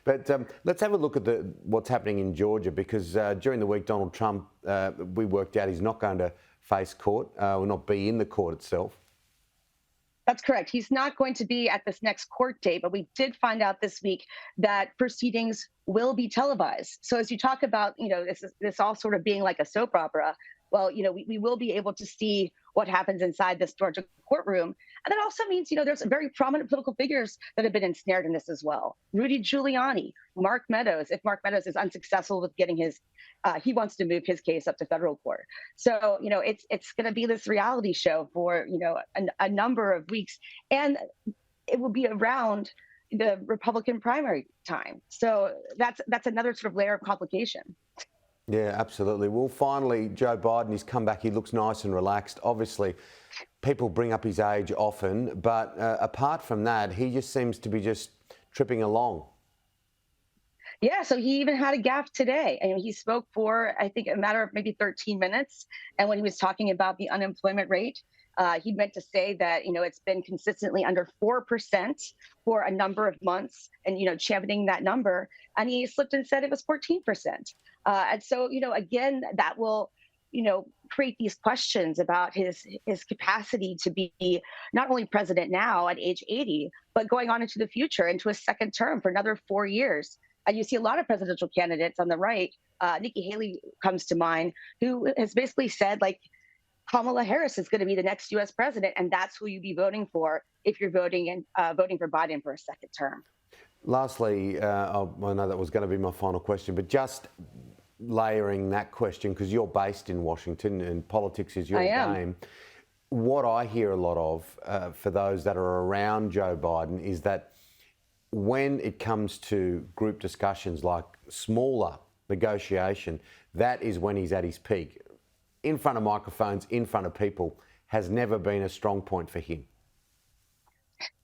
But let's have a look at what's happening in Georgia, because during the week, Donald Trump, we worked out he's not going to face court, will not be in the court itself. That's correct. He's not going to be at this next court date, but we did find out this week that proceedings will be televised. So as you talk about, this all sort of being like a soap opera, well, we will be able to see what happens inside this Georgia courtroom. And that also means, there's very prominent political figures that have been ensnared in this as well. Rudy Giuliani, Mark Meadows, if Mark Meadows is unsuccessful with getting he wants to move his case up to federal court. So, it's going to be this reality show for, a number of weeks. And it will be around the Republican primary time. So that's another sort of layer of complication. Yeah, absolutely. Well, finally, Joe Biden, he's come back. He looks nice and relaxed. Obviously, people bring up his age often, but apart from that, he just seems to be just tripping along. Yeah, so he even had a gaffe today. And he spoke for, I think, a matter of maybe 13 minutes. And when he was talking about the unemployment rate, he meant to say that, it's been consistently under 4% for a number of months and, championing that number. And he slipped and said it was 14%. And so, again, that will, create these questions about his capacity to be not only president now at age 80, but going on into the future, into a second term for another 4 years. And you see a lot of presidential candidates on the right. Nikki Haley comes to mind, who has basically said, like, Kamala Harris is going to be the next U.S. president, and that's who you'd be voting for if you're voting for Biden for a second term. Lastly, I know that was going to be my final question, but just layering that question, because you're based in Washington and politics is your game. What I hear a lot of for those that are around Joe Biden is that when it comes to group discussions like smaller negotiation, that is when he's at his peak. In front of microphones, in front of people, has never been a strong point for him.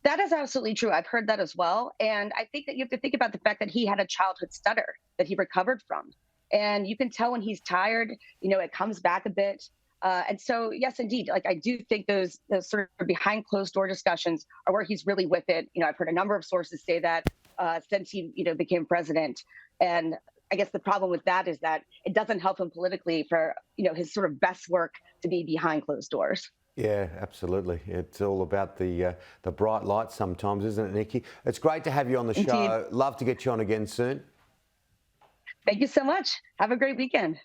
That is absolutely true. I've heard that as well. And I think that you have to think about the fact that he had a childhood stutter that he recovered from. And you can tell when he's tired, it comes back a bit. And so, yes, indeed, like I do think those sort of behind closed door discussions are where he's really with it. I've heard a number of sources say that since he, became president. And I guess the problem with that is that it doesn't help him politically for, his sort of best work to be behind closed doors. Yeah, absolutely. It's all about the bright lights sometimes, isn't it, Nikki? It's great to have you on the show. Indeed. Love to get you on again soon. Thank you so much. Have a great weekend.